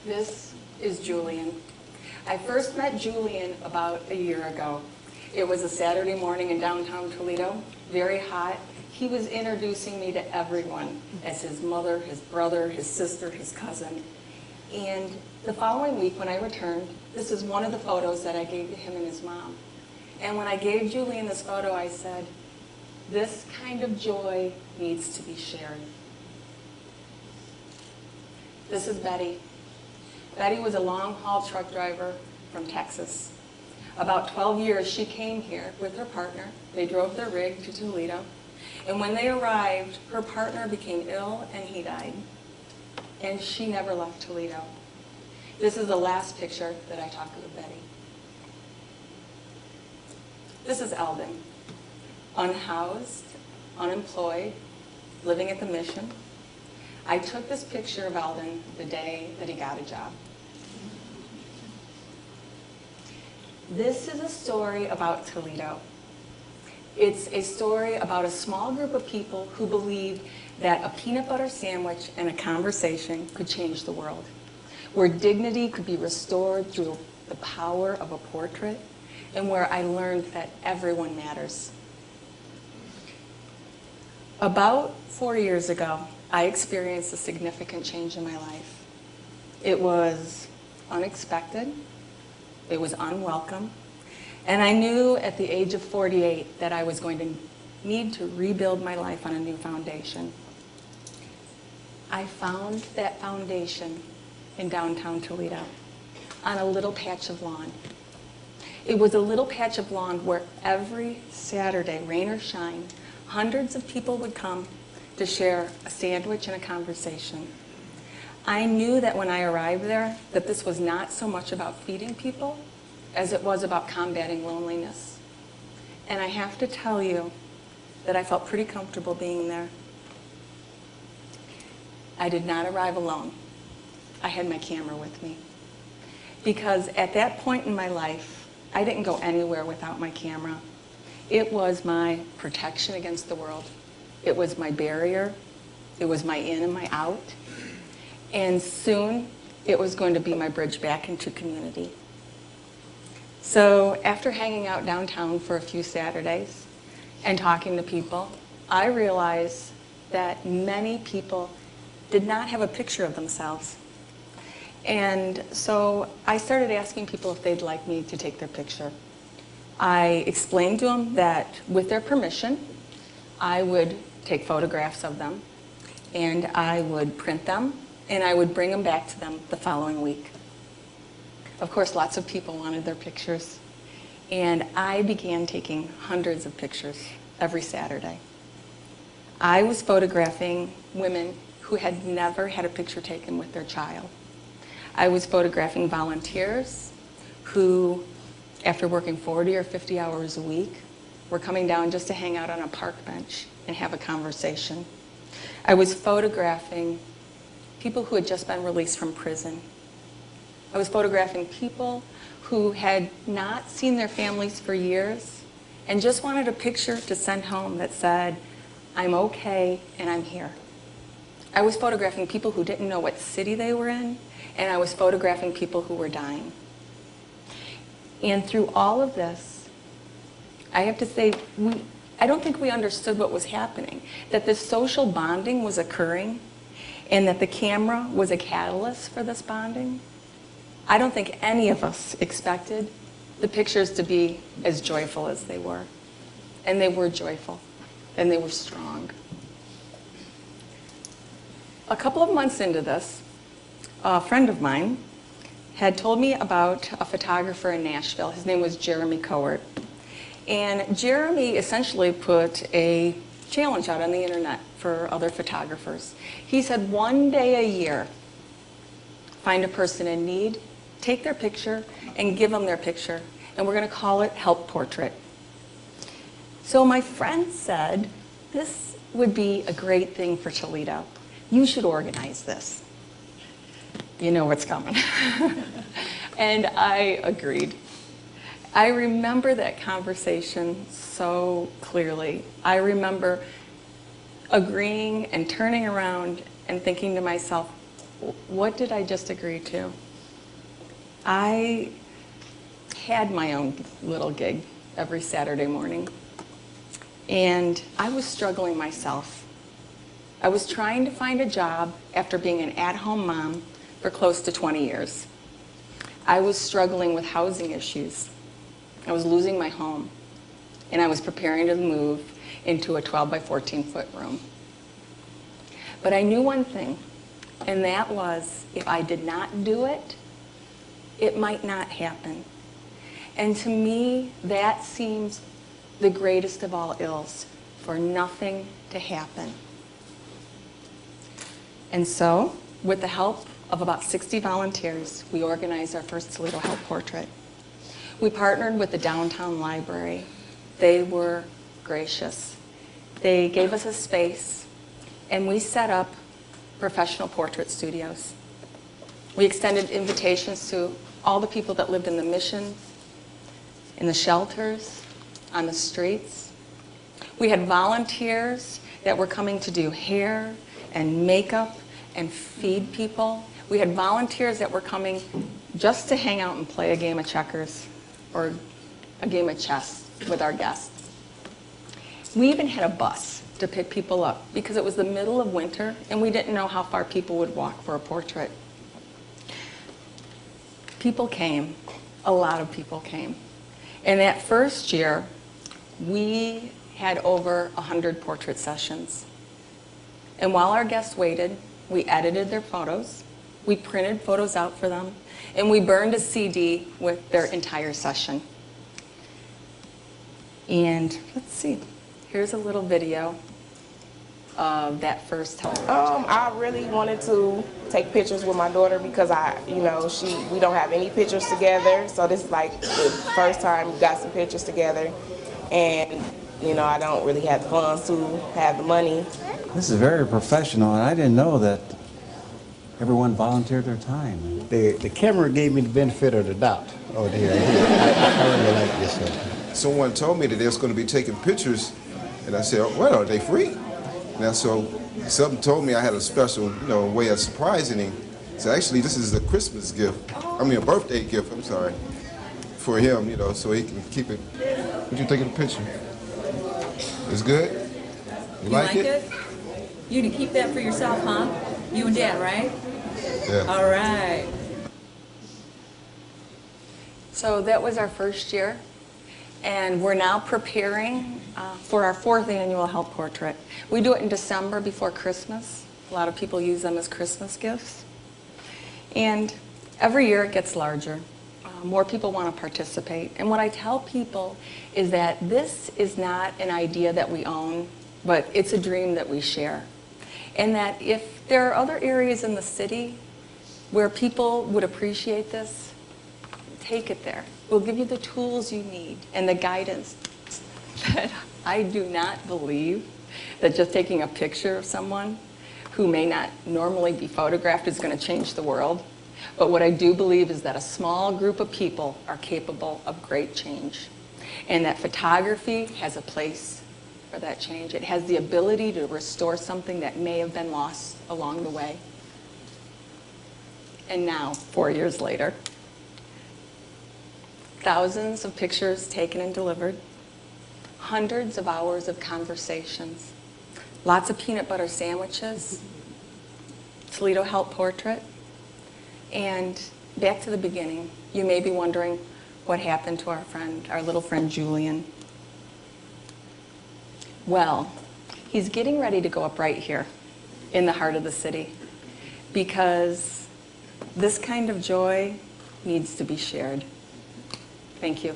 This is Julian. I first met Julian about a year ago. It was a Saturday morning in downtown Toledo, very hot. He was introducing me to everyone as his mother, his brother, his sister, his cousin. And the following week when I returned, this is one of the photos that I gave to him and his mom. And when I gave Julian this photo, I said, this kind of joy needs to be shared. This is Betty. Betty was a long-haul truck driver from Texas. About 12 years, she came here with her partner. They drove their rig to Toledo. And when they arrived, her partner became ill and he died. And she never left Toledo. This is the last picture that I talked with Betty. This is Eldon, unhoused, unemployed, living at the Mission. I took this picture of Eldon the day that he got a job. This is a story about Toledo. It's a story about a small group of people who believed that a peanut butter sandwich and a conversation could change the world, where dignity could be restored through the power of a portrait, and where I learned that everyone matters. About 4 years ago, I experienced a significant change in my life. It was unexpected, it was unwelcome, and I knew at the age of 48 that I was going to need to rebuild my life on a new foundation. I found that foundation in downtown Toledo on a little patch of lawn. It was a little patch of lawn where every Saturday, rain or shine, hundreds of people would come to share a sandwich and a conversation. I knew that when I arrived there, that this was not so much about feeding people as it was about combating loneliness. And I have to tell you that I felt pretty comfortable being there. I did not arrive alone. I had my camera with me. Because at that point in my life, I didn't go anywhere without my camera. It was my protection against the world. It was my barrier. It was my in and my out. And soon, it was going to be my bridge back into community. So after hanging out downtown for a few Saturdays and talking to people, I realized that many people did not have a picture of themselves. And so I started asking people if they'd like me to take their picture. I explained to them that with their permission, I would take photographs of them, and I would print them, and I would bring them back to them the following week. Of course, lots of people wanted their pictures, and I began taking hundreds of pictures every Saturday. I was photographing women who had never had a picture taken with their child. I was photographing volunteers who, after working 40 or 50 hours a week, were coming down just to hang out on a park bench and have a conversation. I was photographing people who had just been released from prison. I was photographing people who had not seen their families for years and just wanted a picture to send home that said, I'm okay and I'm here. I was photographing people who didn't know what city they were in, and I was photographing people who were dying. And through all of this, I have to say, I don't think we understood what was happening, that this social bonding was occurring, and that the camera was a catalyst for this bonding. I don't think any of us expected the pictures to be as joyful as they were. And they were joyful, and they were strong. A couple of months into this, a friend of mine had told me about a photographer in Nashville. His name was Jeremy Cowart. And Jeremy essentially put a challenge out on the internet for other photographers. He said, one day a year, find a person in need, take their picture, and give them their picture. And we're going to call it Help Portrait. So my friend said, this would be a great thing for Toledo. You should organize this. You know what's coming. And I agreed. I remember that conversation so clearly. I remember agreeing and turning around and thinking to myself, what did I just agree to? I had my own little gig every Saturday morning, and I was struggling myself. I was trying to find a job after being an at-home mom for close to 20 years. I was struggling with housing issues. I was losing my home, and I was preparing to move into a 12 by 14 foot room. But I knew one thing, and that was if I did not do it, it might not happen. And to me, that seems the greatest of all ills, for nothing to happen. And so, with the help of about 60 volunteers, we organized our first Toledo Help Portrait. We partnered with the downtown library. They were gracious. They gave us a space, and we set up professional portrait studios. We extended invitations to all the people that lived in the missions, in the shelters, on the streets. We had volunteers that were coming to do hair and makeup and feed people. We had volunteers that were coming just to hang out and play a game of checkers or a game of chess with our guests. We even had a bus to pick people up because it was the middle of winter and we didn't know how far people would walk for a portrait. People came, a lot of people came. And that first year, we had over 100 portrait sessions. And while our guests waited, we edited their photos, we printed photos out for them, and we burned a CD with their entire session. And let's see, here's a little video of that first time. I really wanted to take pictures with my daughter because we don't have any pictures together. So this is like the first time we got some pictures together. And, I don't really have the funds to have the money. This is very professional, and I didn't know that everyone volunteered their time. The camera gave me the benefit of the doubt over here. I really like this one. Someone told me that they was going to be taking pictures, and I said, well, are they free? Now, so something told me I had a special, way of surprising him. So actually, this is a Christmas gift. I mean, a birthday gift, I'm sorry, for him, so he can keep it. Would you take a picture? It's good? You like it? You can keep that for yourself, huh? You and Dad, right? Yeah. All right. So that was our first year, and we're now preparing for our 4th annual Help Portrait. We do it in December before Christmas. A lot of people use them as Christmas gifts. And every year it gets larger. More people want to participate. And what I tell people is that this is not an idea that we own, but it's a dream that we share. And that if there are other areas in the city where people would appreciate this, take it there. We'll give you the tools you need and the guidance. That I do not believe that just taking a picture of someone who may not normally be photographed is going to change the world. But what I do believe is that a small group of people are capable of great change. And that photography has a place for that change. It has the ability to restore something that may have been lost along the way. And now, 4 years later, thousands of pictures taken and delivered, hundreds of hours of conversations, lots of peanut butter sandwiches, Toledo Help Portrait, and back to the beginning. You may be wondering what happened to our little friend Julian. Well, he's getting ready to go up right here in the heart of the city because this kind of joy needs to be shared. Thank you.